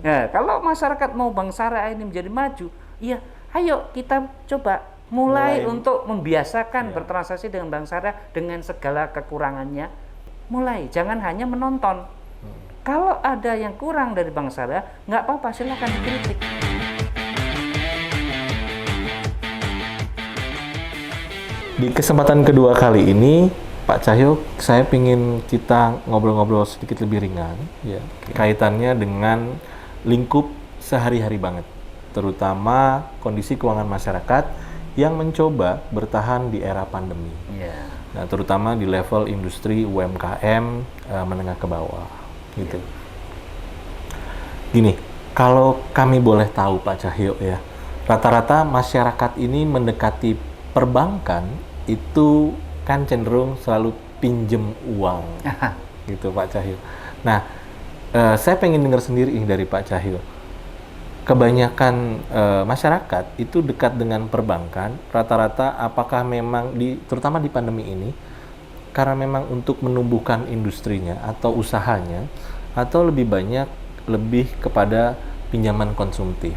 Ya, kalau masyarakat mau bank syariah ini menjadi maju, iya, ayo kita coba mulai untuk membiasakan bertransaksi dengan bank syariah dengan segala kekurangannya. Mulai, jangan hanya menonton. Kalau ada yang kurang dari bank syariah, nggak apa-apa, silakan dikritik. Di kesempatan kedua kali ini, Pak Cahyo, saya ingin kita ngobrol-ngobrol sedikit lebih ringan, ya, kaitannya dengan lingkup sehari-hari banget, terutama kondisi keuangan masyarakat yang mencoba bertahan di era pandemi. Yeah. Nah, terutama di level industri UMKM menengah ke bawah, gitu. Gini, kalau kami boleh tahu Pak Cahyo ya, rata-rata masyarakat ini mendekati perbankan itu kan cenderung selalu pinjem uang, gitu Pak Cahyo. Nah, saya pengen dengar sendiri dari Pak Cahyo. Kebanyakan masyarakat itu dekat dengan perbankan, rata-rata apakah memang terutama di pandemi ini, karena memang untuk menumbuhkan industrinya atau usahanya, atau lebih banyak lebih kepada pinjaman konsumtif.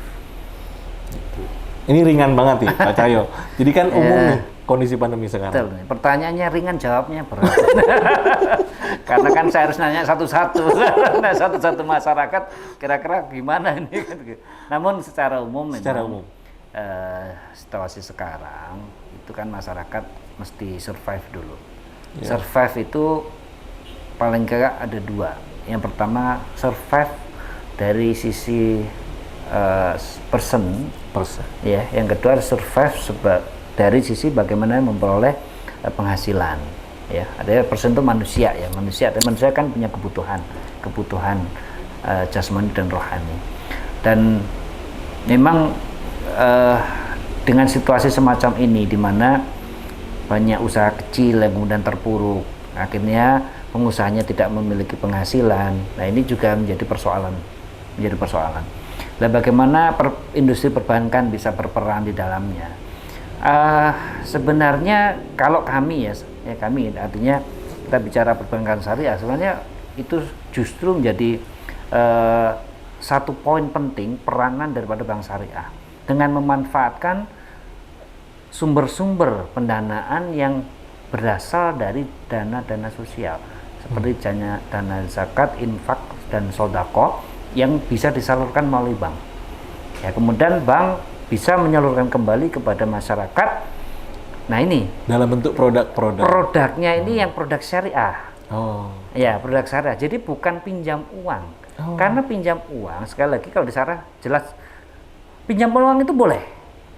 Gitu. Ini ringan banget nih Pak Cahyo. Jadi kan umum nih kondisi pandemi sekarang. Betul. Pertanyaannya ringan, jawabnya berat. Karena kan saya harus nanya satu-satu. Nah, satu-satu masyarakat kira-kira gimana ini. Namun secara umum situasi sekarang itu kan masyarakat mesti survive dulu. Yeah. Survive itu paling enggak ada dua. Yang pertama survive dari sisi person. Ya, yang kedua survive dari sisi bagaimana memperoleh penghasilan. Ya, ada person itu manusia ya, manusia kan punya kebutuhan jasmani dan rohani. Dan memang dengan situasi semacam ini di mana banyak usaha kecil yang kemudian terpuruk, akhirnya pengusahanya tidak memiliki penghasilan. Nah, ini juga menjadi persoalan. Nah, bagaimana industri perbankan bisa berperan di dalamnya? Sebenarnya kalau kami kami artinya kita bicara perbankan syariah, sebenarnya itu justru menjadi satu poin penting peranan daripada bank syariah dengan memanfaatkan sumber-sumber pendanaan yang berasal dari dana-dana sosial seperti dana zakat, infak, dan sodako yang bisa disalurkan melalui bank. Ya, kemudian bank bisa menyalurkan kembali kepada masyarakat. Nah, ini dalam bentuk produk-produk. Produknya ini yang produk syariah. Oh. Ya, produk syariah. Jadi bukan pinjam uang. Oh. Karena pinjam uang sekali lagi kalau di syariah jelas pinjam uang itu boleh.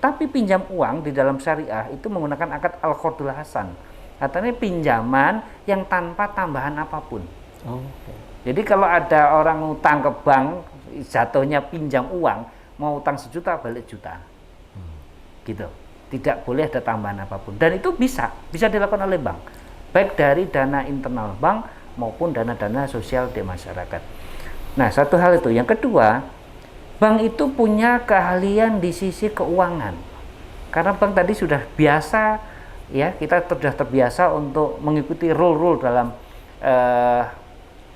Tapi pinjam uang di dalam syariah itu menggunakan akad al-qardul hasan. Katanya pinjaman yang tanpa tambahan apapun. Oh, okay. Jadi kalau ada orang utang ke bank, jatuhnya pinjam uang, mau utang 1 juta balik juta, gitu. Tidak boleh ada tambahan apapun. Dan itu bisa dilakukan oleh bank, baik dari dana internal bank maupun dana-dana sosial di masyarakat. Nah, satu hal itu. Yang kedua, bank itu punya keahlian di sisi keuangan. Karena bank tadi sudah biasa, ya, kita sudah terbiasa untuk mengikuti rule-rule dalam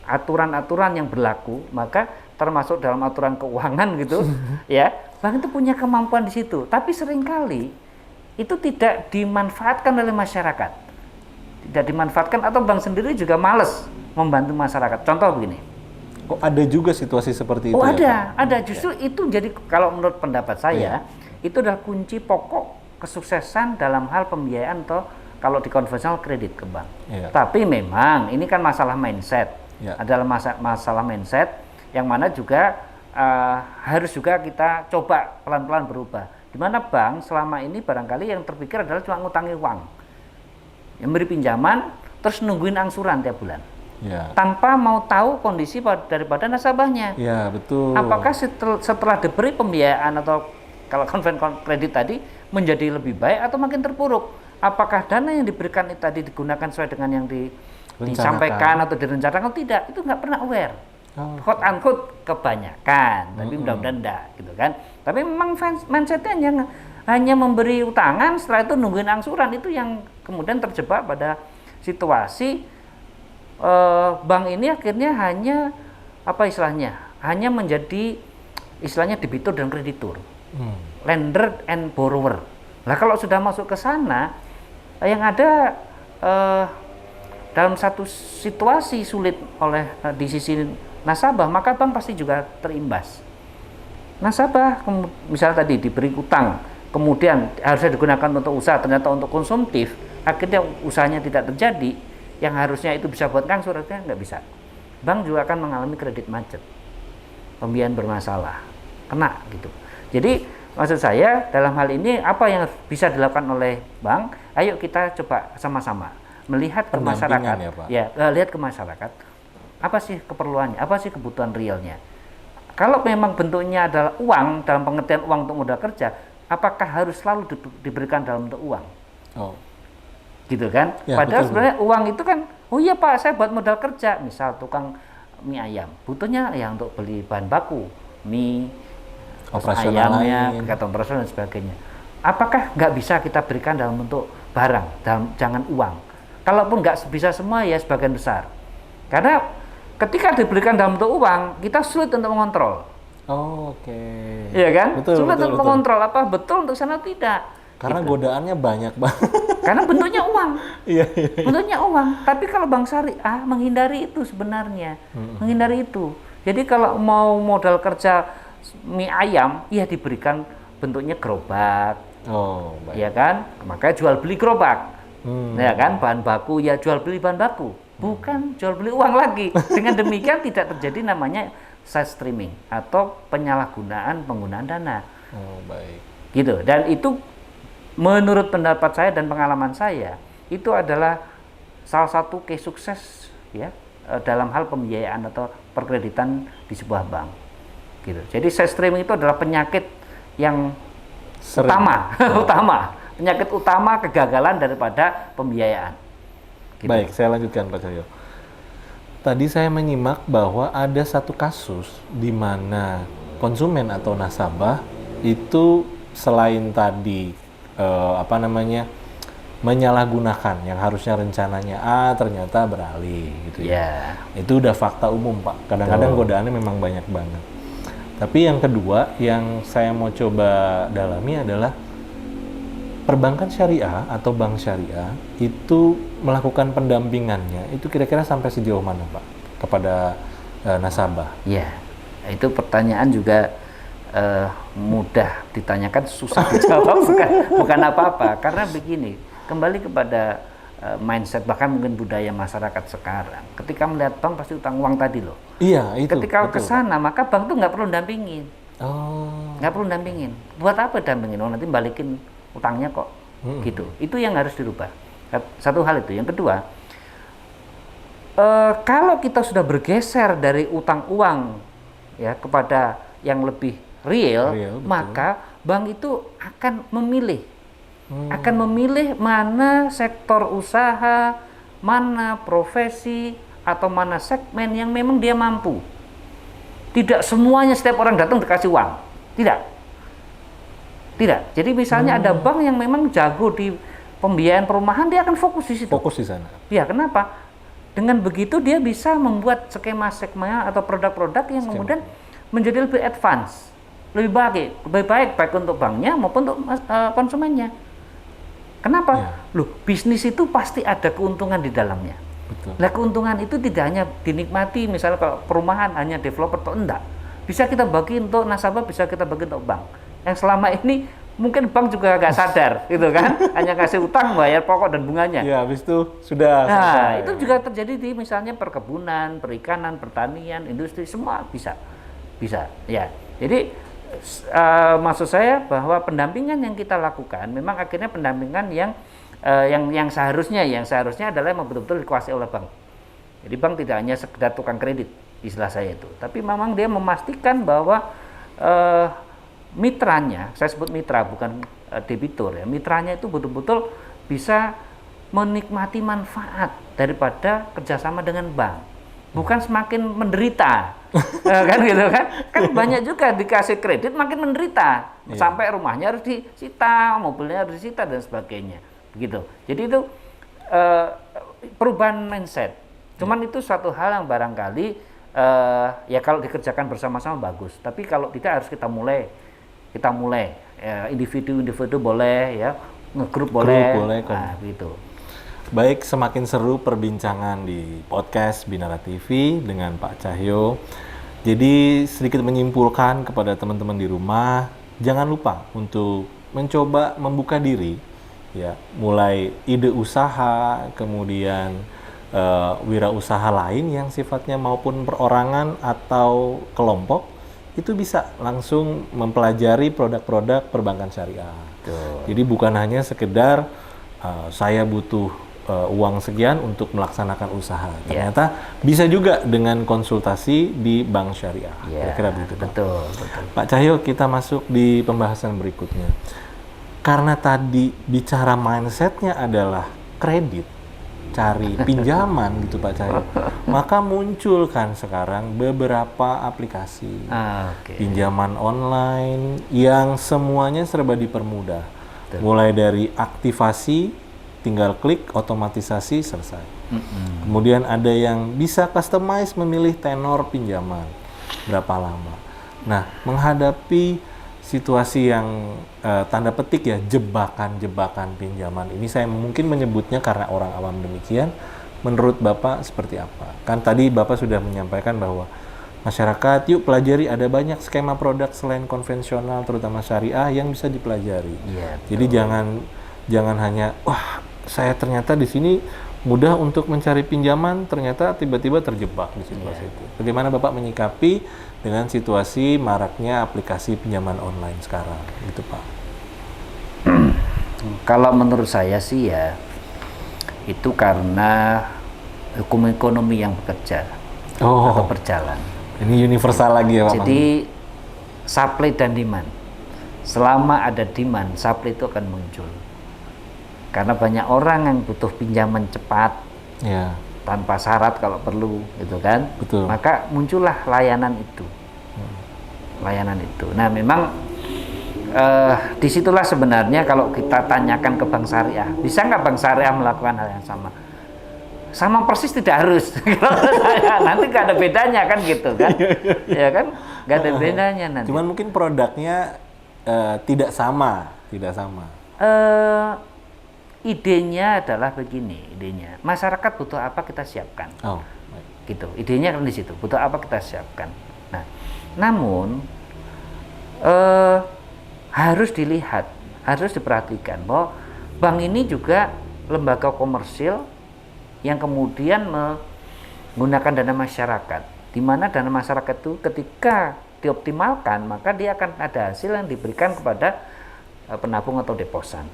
aturan-aturan yang berlaku, maka termasuk dalam aturan keuangan gitu, ya, bank itu punya kemampuan di situ. Tapi seringkali itu tidak dimanfaatkan oleh masyarakat, tidak dimanfaatkan atau bank sendiri juga malas membantu masyarakat. Contoh begini. Oh, ada juga situasi seperti itu? Oh, ada. Justru itu jadi kalau menurut pendapat saya itu adalah kunci pokok kesuksesan dalam hal pembiayaan atau kalau di konvensional kredit ke bank. Tapi memang ini kan masalah mindset. Adalah masalah mindset yang mana juga harus juga kita coba pelan-pelan berubah. Di mana bank selama ini barangkali yang terpikir adalah cuma ngutangi uang, yang beri pinjaman terus nungguin angsuran tiap bulan, tanpa mau tahu kondisi daripada nasabahnya. Ya, betul. Apakah setelah diberi pembiayaan atau kalau konvensional kredit tadi menjadi lebih baik atau makin terpuruk? Apakah dana yang diberikan itu tadi digunakan sesuai dengan yang disampaikan atau direncanakan? Tidak, itu nggak pernah aware. Quote unquote kebanyakan, tapi mudah-mudahan enggak gitu kan. Tapi memang mindsetnya hanya memberi utangan, setelah itu nungguin angsuran, itu yang kemudian terjebak pada situasi bank ini akhirnya hanya hanya menjadi istilahnya debitur dan kreditur, lender and borrower. Nah kalau sudah masuk ke sana, yang ada dalam satu situasi sulit oleh di sisi nasabah, maka bank pasti juga terimbas. Nasabah misalnya tadi diberi utang, kemudian harusnya digunakan untuk usaha, ternyata untuk konsumtif, akhirnya usahanya tidak terjadi, yang harusnya itu bisa buat ngangsur, akhirnya nggak bisa. Bank juga akan mengalami kredit macet, pembiayaan bermasalah, kena gitu. Jadi maksud saya dalam hal ini apa yang bisa dilakukan oleh bank? Ayo kita coba sama-sama melihat ke masyarakat, lihat ke masyarakat, apa sih keperluannya, apa sih kebutuhan realnya. Kalau memang bentuknya adalah uang, dalam pengertian uang untuk modal kerja, apakah harus selalu diberikan dalam bentuk uang? Gitu kan? Ya, padahal sebenarnya uang itu kan, oh iya Pak, saya buat modal kerja, misal tukang mie ayam, butuhnya ya untuk beli bahan baku, mie, ayamnya, kegiatan operasional dan sebagainya. Apakah nggak bisa kita berikan dalam bentuk barang, jangan uang? Kalaupun nggak bisa semua, ya sebagian besar. Karena ketika diberikan dalam bentuk uang, kita sulit untuk mengontrol. Oke. Iya kan? Sulit untuk mengontrol apa betul untuk sana tidak. Karena gitu. Godaannya banyak banget. Karena bentuknya uang. Iya. Bentuknya uang. Tapi kalau bank syariah menghindari itu sebenarnya. Menghindari itu. Jadi kalau mau modal kerja mie ayam, ya diberikan bentuknya gerobak. Baik. Iya kan? Makanya jual beli gerobak. Ya kan? Bahan baku ya jual beli bahan baku. Bukan jual beli uang lagi. Dengan demikian tidak terjadi namanya side streaming atau penyalahgunaan penggunaan dana. Baik. Gitu. Dan itu menurut pendapat saya dan pengalaman saya, itu adalah salah satu case sukses ya dalam hal pembiayaan atau perkreditan di sebuah bank. Gitu. Jadi side streaming itu adalah penyakit yang utama, penyakit utama kegagalan daripada pembiayaan. Gitu. Baik, saya lanjutkan Pak Cahyo. Tadi saya menyimak bahwa ada satu kasus di mana konsumen atau nasabah itu selain tadi menyalahgunakan yang harusnya rencananya A ternyata beralih gitu ya. Itu udah fakta umum Pak. Kadang-kadang godaannya memang banyak banget. Tapi yang kedua yang saya mau coba dalami adalah perbankan syariah atau bank syariah itu melakukan pendampingannya itu kira-kira sampai sejauh mana Pak kepada nasabah? Ya, itu pertanyaan juga mudah ditanyakan, susah dijawab, bukan apa-apa. Karena begini, kembali kepada mindset bahkan mungkin budaya masyarakat sekarang. Ketika melihat bank pasti utang uang tadi loh. Iya itu. Ketika ke sana maka bank tuh nggak perlu dampingin. Nggak perlu dampingin. Buat apa dampingin? Oh nanti balikin utangnya kok, gitu. Itu yang harus dirubah. Satu hal itu. Yang kedua, kalau kita sudah bergeser dari utang uang ya kepada yang lebih real maka bank itu akan memilih, mana sektor usaha, mana profesi atau mana segmen yang memang dia mampu. Tidak semuanya setiap orang datang dikasih uang, tidak. Jadi misalnya ada bank yang memang jago di pembiayaan perumahan, dia akan fokus di situ. Fokus di sana. Ya, kenapa? Dengan begitu dia bisa membuat skema-skema atau produk-produk yang kemudian menjadi lebih advance, lebih baik untuk banknya maupun untuk konsumennya. Kenapa? Loh, bisnis itu pasti ada keuntungan di dalamnya. Betul. Nah, keuntungan itu tidak hanya dinikmati misalnya kalau perumahan hanya developer atau enggak. Bisa kita bagi untuk nasabah, bisa kita bagi untuk bank. Yang selama ini mungkin bank juga nggak sadar, gitu kan? Hanya kasih utang, bayar pokok dan bunganya. Ya, habis itu sudah. Nah, itu juga terjadi di misalnya perkebunan, perikanan, pertanian, industri, semua bisa. Ya, jadi maksud saya bahwa pendampingan yang kita lakukan memang akhirnya pendampingan yang seharusnya adalah yang betul-betul dikuasai oleh bank. Jadi bank tidak hanya sekedar tukang kredit, istilah saya itu, tapi memang dia memastikan bahwa mitranya, saya sebut mitra bukan debitur ya, mitranya itu betul-betul bisa menikmati manfaat daripada kerjasama dengan bank, bukan semakin menderita. Kan gitu kan banyak juga dikasih kredit makin menderita, sampai rumahnya harus disita, mobilnya harus disita dan sebagainya begitu. Jadi itu perubahan mindset, cuman itu suatu hal yang barangkali ya kalau dikerjakan bersama-sama bagus. Tapi kalau tidak harus kita mulai individu boleh ya, ngegrup boleh, nah gitu. Baik, semakin seru perbincangan di podcast Binara TV dengan Pak Cahyo. Jadi sedikit menyimpulkan kepada teman-teman di rumah, jangan lupa untuk mencoba membuka diri, ya, mulai ide usaha, kemudian wirausaha lain yang sifatnya maupun perorangan atau kelompok, itu bisa langsung mempelajari produk-produk perbankan syariah. Betul. Jadi bukan hanya sekedar saya butuh uang sekian untuk melaksanakan usaha. Ternyata bisa juga dengan konsultasi di bank syariah. Kira-kira begitu, Pak. Betul. Pak Cahyo, kita masuk di pembahasan berikutnya. Karena tadi bicara mindsetnya adalah kredit, cari pinjaman gitu Pak Cahyo, maka muncul kan sekarang beberapa aplikasi pinjaman online yang semuanya serba dipermudah. Mulai dari aktivasi, tinggal klik, otomatisasi, selesai. Kemudian ada yang bisa customize, memilih tenor pinjaman berapa lama. Nah, menghadapi situasi yang tanda petik ya, jebakan-jebakan pinjaman ini, saya mungkin menyebutnya karena orang awam demikian. Menurut Bapak seperti apa? Kan tadi Bapak sudah menyampaikan bahwa masyarakat, yuk pelajari, ada banyak skema produk selain konvensional, terutama syariah yang bisa dipelajari. Jadi jangan hanya, wah saya ternyata di sini mudah untuk mencari pinjaman, ternyata tiba-tiba terjebak di situasi itu. Bagaimana Bapak menyikapi dengan situasi maraknya aplikasi pinjaman online sekarang, gitu Pak? Kalau menurut saya sih ya, itu karena hukum ekonomi yang bekerja atau berjalan. Ini universal lagi ya Pak? Jadi supply dan demand. Selama ada demand, supply itu akan muncul. Karena banyak orang yang butuh pinjaman cepat, tanpa syarat kalau perlu, gitu kan? Betul. Maka muncullah layanan itu. Layanan itu. Nah, memang disitulah sebenarnya kalau kita tanyakan ke bank syariah, bisa nggak bank syariah melakukan hal yang sama? Sama persis tidak harus. Nanti nggak ada bedanya kan gitu kan? Ya kan? Nggak ada bedanya nanti. Cuman mungkin produknya tidak sama. Idenya adalah begini, masyarakat butuh apa kita siapkan, gitu. Idenya kan di situ, butuh apa kita siapkan. Nah, namun harus dilihat, harus diperhatikan bahwa bank ini juga lembaga komersil yang kemudian menggunakan dana masyarakat, di mana dana masyarakat itu ketika dioptimalkan maka dia akan ada hasil yang diberikan kepada penabung atau deposan.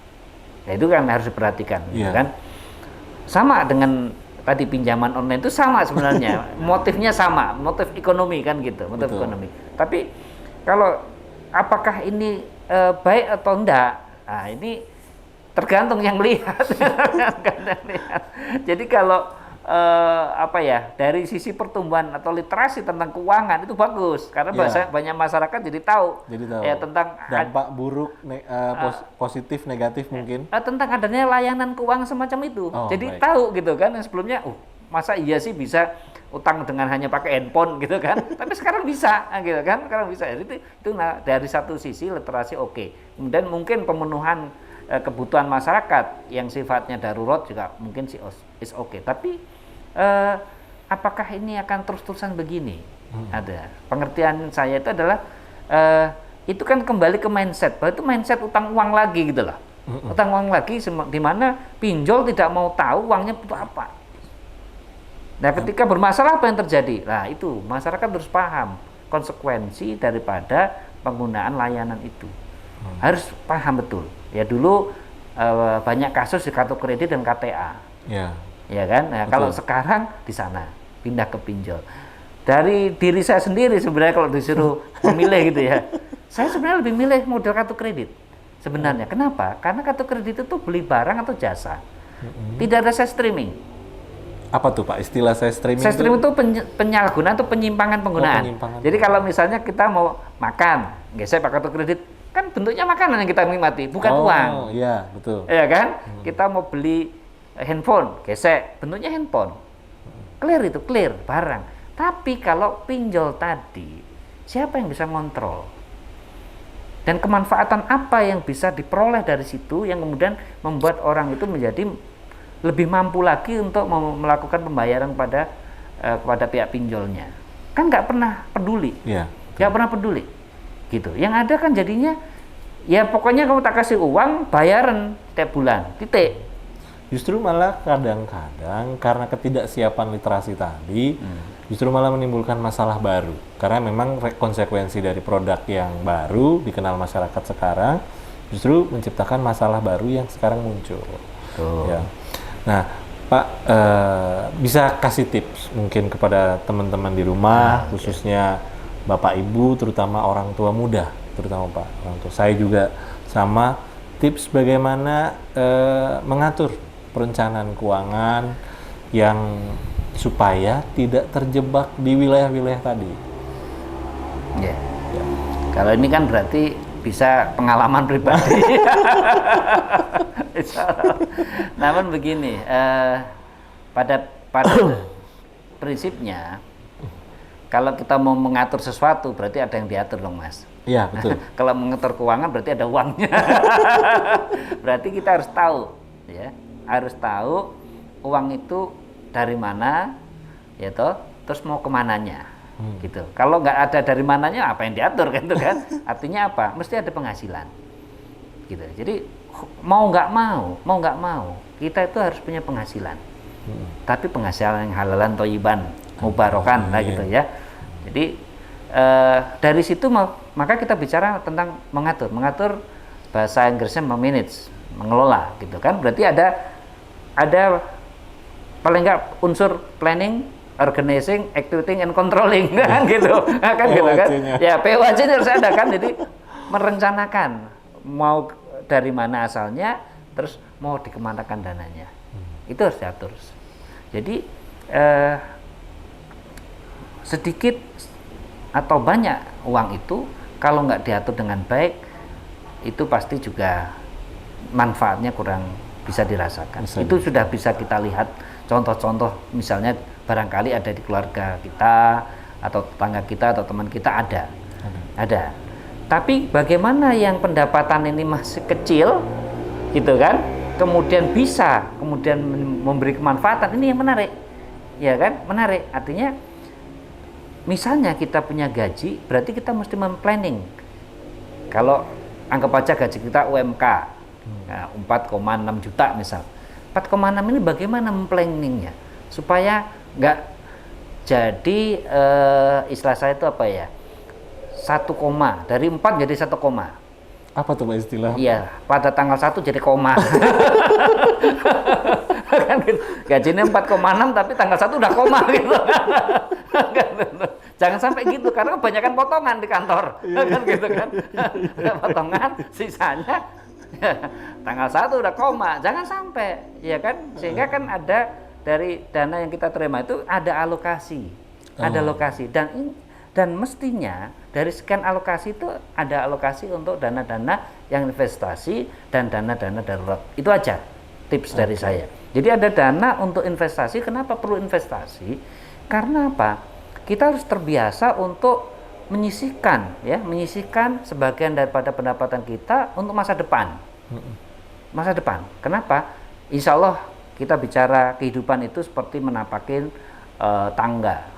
Ya, itu kan harus diperhatikan, gitu kan? Sama dengan tadi pinjaman online itu sama sebenarnya, motifnya sama, motif ekonomi kan gitu, motif ekonomi. Tapi kalau apakah ini baik atau enggak, nah ini tergantung yang lihat. Jadi kalau dari sisi pertumbuhan atau literasi tentang keuangan itu bagus, karena banyak masyarakat jadi tahu ya tentang dampak buruk, positif, negatif mungkin tentang adanya layanan keuangan semacam itu. Jadi tahu gitu kan, yang sebelumnya masa iya sih bisa utang dengan hanya pakai handphone gitu kan, tapi sekarang bisa gitu kan, Jadi itu dari satu sisi literasi oke. Kemudian mungkin pemenuhan kebutuhan masyarakat yang sifatnya darurat juga mungkin sih is oke. Tapi apakah ini akan terus-terusan begini? Ada pengertian saya itu adalah itu kan kembali ke mindset, bahwa itu mindset utang uang lagi gitu loh. Utang uang lagi di mana pinjol tidak mau tahu uangnya butuh apa. Nah, ketika bermasalah apa yang terjadi? Nah, itu masyarakat harus paham konsekuensi daripada penggunaan layanan itu. Harus paham betul. Ya dulu banyak kasus di kartu kredit dan KTA. Ya kan? Nah, kalau sekarang di sana pindah ke pinjol. Dari diri saya sendiri sebenarnya kalau disuruh memilih gitu ya. Saya sebenarnya lebih milih model kartu kredit. Sebenarnya. Kenapa? Karena kartu kredit itu beli barang atau jasa. Tidak ada saya streaming. Apa tuh Pak istilah saya streaming? Saya streaming itu penyalahgunaan atau penyimpangan penggunaan. Jadi kalau misalnya kita mau makan, gesek pakai kartu kredit, kan bentuknya makanan yang kita nikmati, bukan uang. Oh iya, betul. Iya kan? Kita mau beli handphone, gesek, bentuknya handphone. Clear itu, clear barang. Tapi kalau pinjol tadi, siapa yang bisa ngontrol? Dan kemanfaatan apa yang bisa diperoleh dari situ yang kemudian membuat orang itu menjadi lebih mampu lagi untuk melakukan pembayaran kepada pihak pinjolnya? Kan nggak pernah peduli, nggak pernah peduli, gitu. Yang ada kan jadinya, ya pokoknya kamu tak kasih uang, bayaran tiap bulan, titik. Justru malah kadang-kadang karena ketidaksiapan literasi tadi, justru malah menimbulkan masalah baru. Karena memang konsekuensi dari produk yang baru dikenal masyarakat sekarang, justru menciptakan masalah baru yang sekarang muncul. Ya. Nah, Pak, bisa kasih tips mungkin kepada teman-teman di rumah, khususnya Bapak Ibu, terutama orang tua muda, terutama Pak, orang tua saya juga sama, tips bagaimana mengatur perencanaan keuangan yang supaya tidak terjebak di wilayah-wilayah tadi. Ya. Kalau ini kan berarti bisa pengalaman pribadi. Namun begini, pada prinsipnya, kalau kita mau mengatur sesuatu berarti ada yang diatur dong, Mas. Iya, betul. Kalau mengatur keuangan berarti ada uangnya. Berarti kita harus tahu, ya, harus tahu uang itu dari mana, ya toh, terus mau kemananya, gitu. Kalau nggak ada dari mananya, apa yang diatur gitu kan? Artinya apa? Mesti ada penghasilan, gitu. Jadi mau nggak mau, kita itu harus punya penghasilan. Tapi penghasilan yang halalan toyiban, mubarokan, lah gitu ya. Jadi dari situ maka kita bicara tentang mengatur bahasa Inggrisnya memanage, mengelola, gitu kan? Berarti ada paling nggak unsur planning, organizing, executing, and controlling kan gitu, kan gitu kan? Ya PWAC harus ada kan, jadi merencanakan mau dari mana asalnya, terus mau dikemanakan dananya, itu harus diatur. Jadi sedikit atau banyak uang itu kalau nggak diatur dengan baik, itu pasti juga manfaatnya kurang bisa dirasakan. Itu sudah bisa kita lihat contoh-contoh, misalnya barangkali ada di keluarga kita atau tetangga kita atau teman kita ada. Tapi bagaimana yang pendapatan ini masih kecil, gitu kan? Kemudian memberi kemanfaatan, ini yang menarik, ya kan? Menarik. Artinya, misalnya kita punya gaji, berarti kita mesti memplanning. Kalau anggap aja gaji kita UMK, 4,6 juta misal. 4,6 ini bagaimana memplanningnya supaya nggak jadi istilah saya itu apa ya, 1 koma dari 4 jadi 1 koma. Apa tuh Pak istilah? Iya, pada tanggal 1 jadi koma. Kan gitu. Gajinya 4,6 tapi tanggal 1 udah koma gitu. Jangan sampai gitu karena kebanyakan potongan di kantor. Kan gitu kan. Potongan sisanya tanggal 1 udah koma. Jangan sampai, ya kan? Sehingga kan ada dari dana yang kita terima itu ada alokasi. Ada alokasi dan mestinya dari sekian alokasi itu ada alokasi untuk dana-dana yang investasi dan dana-dana darurat. Itu aja tips dari saya. Jadi ada dana untuk investasi. Kenapa perlu investasi? Karena apa? Kita harus terbiasa untuk menyisihkan sebagian daripada pendapatan kita untuk masa depan. Masa depan. Kenapa? Insya Allah kita bicara kehidupan itu seperti menapakin tangga.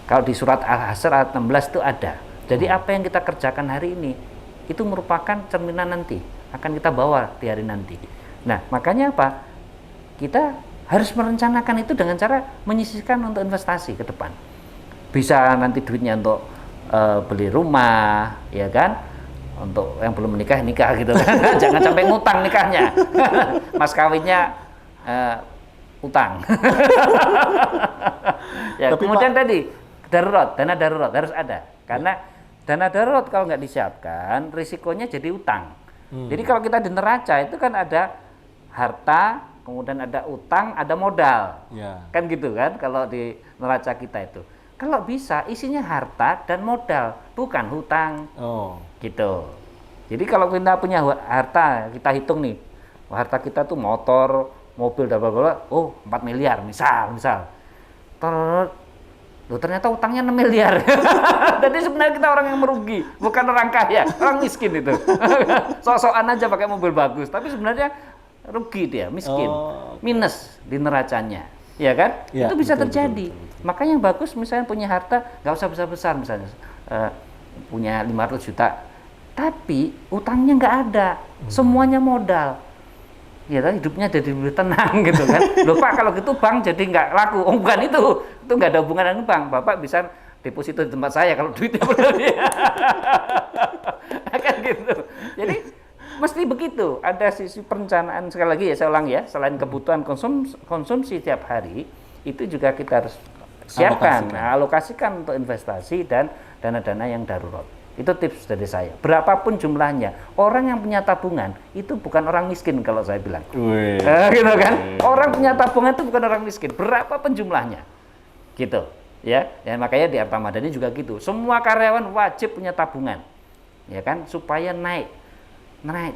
Kalau di surat Al-Hasr ayat 16 itu ada. Jadi apa yang kita kerjakan hari ini itu merupakan cerminan nanti, akan kita bawa di hari nanti. Nah, makanya apa? Kita harus merencanakan itu dengan cara menyisihkan untuk investasi ke depan. Bisa nanti duitnya untuk beli rumah, ya kan? Untuk yang belum menikah gitu kan. Jangan sampai ngutang nikahnya. Mas kawinnya utang. Ya, tapi kemudian Pak, tadi dana darurat harus ada. Karena dana darurat kalau nggak disiapkan, risikonya jadi utang. Jadi kalau kita di neraca itu kan ada harta, kemudian ada utang, ada modal. Kan gitu kan kalau di neraca kita itu. Kalau bisa isinya harta dan modal, bukan hutang. Gitu. Jadi kalau kita punya harta, kita hitung nih. Harta kita tuh motor, mobil dan bla bla bla, 4 miliar misal. Loh, ternyata utangnya 6 miliar. Jadi sebenarnya kita orang yang merugi, bukan orang kaya, orang miskin itu. Sok-sokan aja pakai mobil bagus, tapi sebenarnya rugi dia, miskin. Minus di neracanya. Ya kan? Ya, itu bisa betul, terjadi. betul. Makanya yang bagus misalnya punya harta, nggak usah besar-besar misalnya. Punya 500 juta, tapi utangnya nggak ada. Semuanya modal. Ya, hidupnya jadi lebih tenang gitu kan. Loh Pak, kalau gitu bank jadi nggak laku. Oh bukan itu nggak ada hubungan dengan bank. Bapak bisa deposito di tempat saya kalau duitnya benar ya. Kan gitu. Jadi mesti begitu. Ada sisi perencanaan, sekali lagi ya saya ulang ya, selain kebutuhan konsumsi tiap hari, itu juga kita harus siapkan, alokasikan untuk investasi dan dana-dana yang darurat. Itu tips dari saya. Berapapun jumlahnya, orang yang punya tabungan itu bukan orang miskin kalau saya bilang. Gitu kan? Orang punya tabungan itu bukan orang miskin. Berapapun jumlahnya, gitu. Ya, dan makanya di Arta Madani juga gitu. Semua karyawan wajib punya tabungan, ya kan? Supaya naik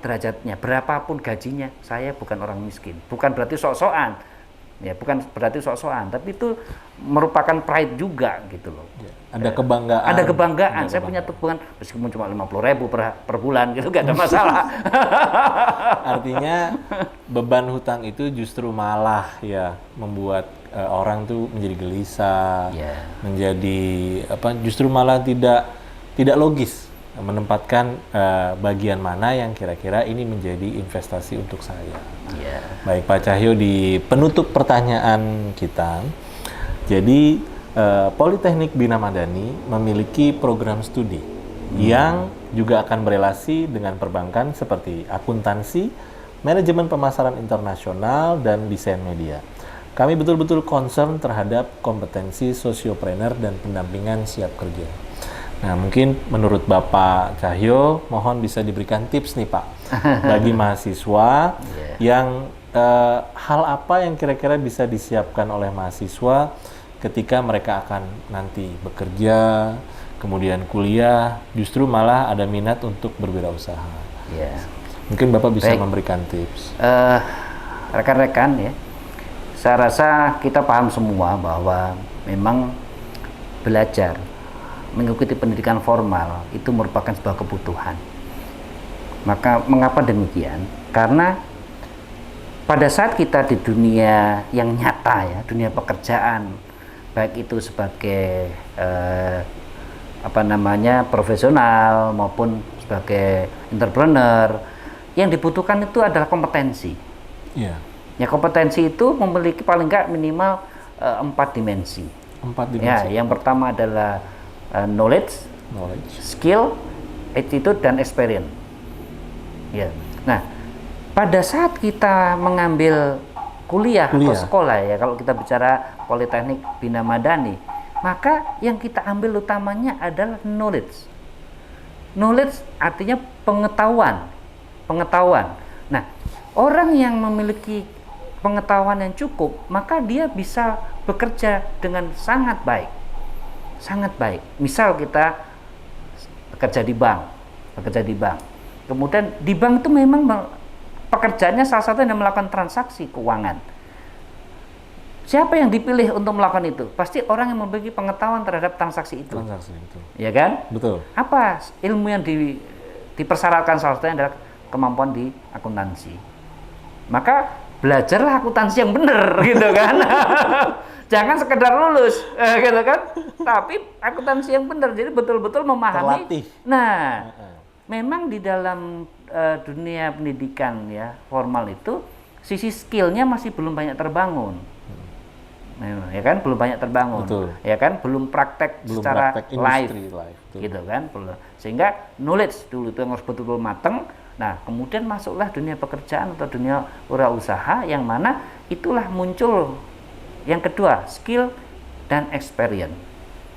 derajatnya. Berapapun gajinya, saya bukan orang miskin. Bukan berarti sok-sokan. Ya, bukan berarti sok-sokan, tapi itu merupakan pride juga gitu loh. Ya, ada kebanggaan. Ada kebanggaan. Saya punya tabungan meskipun cuma 50.000 per bulan gitu, gak ada masalah. Artinya beban hutang itu justru malah ya membuat orang tuh menjadi gelisah, menjadi justru malah tidak logis menempatkan bagian mana yang kira-kira ini menjadi investasi untuk saya. Baik Pak Cahyo, di penutup pertanyaan kita, jadi Politeknik Bina Madani memiliki program studi yang juga akan berelasi dengan perbankan seperti akuntansi, manajemen pemasaran internasional, dan desain media. Kami betul-betul concern terhadap kompetensi sosiopreneur dan pendampingan siap kerja. Nah, mungkin menurut Bapak Cahyo, mohon bisa diberikan tips nih Pak, bagi mahasiswa yang hal apa yang kira-kira bisa disiapkan oleh mahasiswa ketika mereka akan nanti bekerja, kemudian kuliah, justru malah ada minat untuk berwirausaha. Mungkin Bapak bisa memberikan tips. Rekan-rekan ya, saya rasa kita paham semua bahwa memang belajar, mengikuti pendidikan formal itu merupakan sebuah kebutuhan. Maka mengapa demikian? Karena pada saat kita di dunia yang nyata ya, dunia pekerjaan, baik itu sebagai profesional maupun sebagai entrepreneur, yang dibutuhkan itu adalah kompetensi. Ya, kompetensi itu memiliki paling enggak minimal 4 dimensi. Ya, yang pertama adalah knowledge, skill, attitude, dan experience. Ya. Nah, pada saat kita mengambil kuliah atau sekolah ya, kalau kita bicara Politeknik Bina Madani, maka yang kita ambil utamanya adalah knowledge. Knowledge artinya pengetahuan. Nah, orang yang memiliki pengetahuan yang cukup, maka dia bisa bekerja dengan sangat baik. Misal kita bekerja di bank. Kemudian di bank itu memang pekerjaannya salah satu yang melakukan transaksi keuangan. Siapa yang dipilih untuk melakukan itu? Pasti orang yang memiliki pengetahuan terhadap transaksi itu. Ya kan? Betul. Apa ilmu yang dipersyaratkan, salah satunya adalah kemampuan di akuntansi. Maka belajarlah akuntansi yang benar gitu kan. Jangan sekedar lulus gitu kan, tapi akuntansi yang benar, jadi betul-betul memahami. Terlatih. Nah, memang di dalam dunia pendidikan ya formal itu sisi skillnya masih belum banyak terbangun. Ya kan, belum banyak terbangun. Betul. Ya kan, belum praktek secara live gitu kan. Sehingga knowledge dulu itu yang harus betul-betul matang. Nah, kemudian masuklah dunia pekerjaan atau dunia wirausaha, yang mana itulah muncul yang kedua, skill dan experience.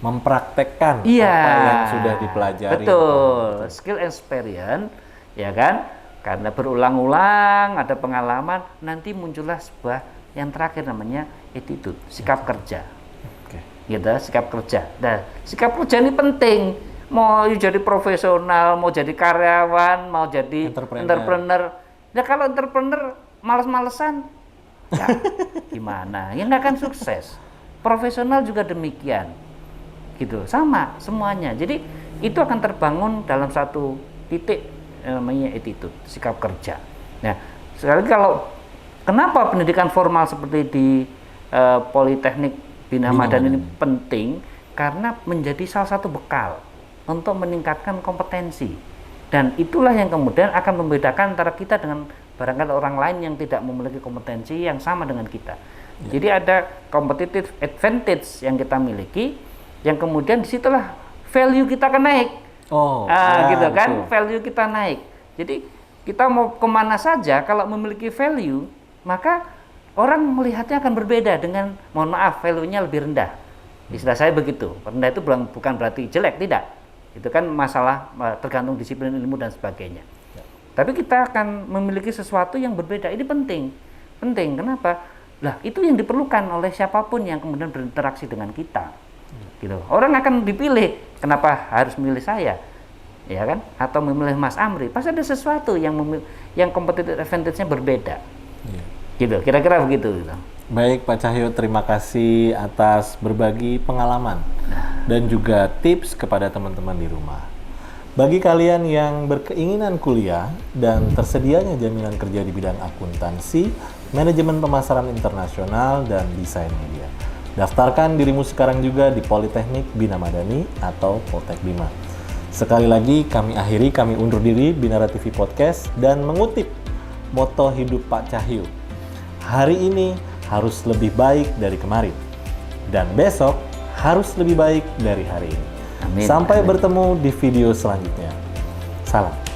Mempraktekkan apa yang sudah dipelajari. Betul, skill and experience, ya kan? Karena berulang-ulang, ada pengalaman, nanti muncullah sebuah yang terakhir namanya attitude, sikap kerja. Gitu, sikap kerja. Nah, sikap kerja ini penting. Mau jadi profesional, mau jadi karyawan, mau jadi entrepreneur. Nah, kalau entrepreneur males-malesan, ya gimana? Ya nggak akan sukses. profesional juga demikian, gitu, sama semuanya. Jadi itu akan terbangun dalam satu titik namanya attitude, sikap kerja. Nah, sekali lagi kalau kenapa pendidikan formal seperti di Politeknik Bina Madani ini penting, karena menjadi salah satu bekal untuk meningkatkan kompetensi, dan itulah yang kemudian akan membedakan antara kita dengan barangkali orang lain yang tidak memiliki kompetensi yang sama dengan kita. Jadi ada competitive advantage yang kita miliki, yang kemudian disitulah value kita akan naik. Gitu kan, betul. Value kita naik. Jadi kita mau kemana saja kalau memiliki value, maka orang melihatnya akan berbeda dengan, mohon maaf, value-nya lebih rendah. Istilah saya begitu. Rendah itu bukan berarti jelek, tidak. Itu kan masalah tergantung disiplin ilmu dan sebagainya. Tapi kita akan memiliki sesuatu yang berbeda. Ini penting. Penting. Kenapa? Lah, itu yang diperlukan oleh siapapun yang kemudian berinteraksi dengan kita. Gitu. Orang akan dipilih. Kenapa harus memilih saya? Ya kan? Atau memilih Mas Amri. Pasti ada sesuatu yang competitive advantage-nya berbeda. Gitu, kira-kira begitu gitu. Baik Pak Cahyo, terima kasih atas berbagi pengalaman dan juga tips kepada teman-teman di rumah. Bagi kalian yang berkeinginan kuliah dan tersedianya jaminan kerja di bidang akuntansi, manajemen pemasaran internasional, dan desain media, daftarkan dirimu sekarang juga di Politeknik Bina Madani atau Poltek Bima. Sekali lagi kami undur diri Binara TV Podcast dan mengutip moto hidup Pak Cahyo. Hari ini harus lebih baik dari kemarin, dan besok harus lebih baik dari hari ini. Amin. Sampai bertemu di video selanjutnya. Salam.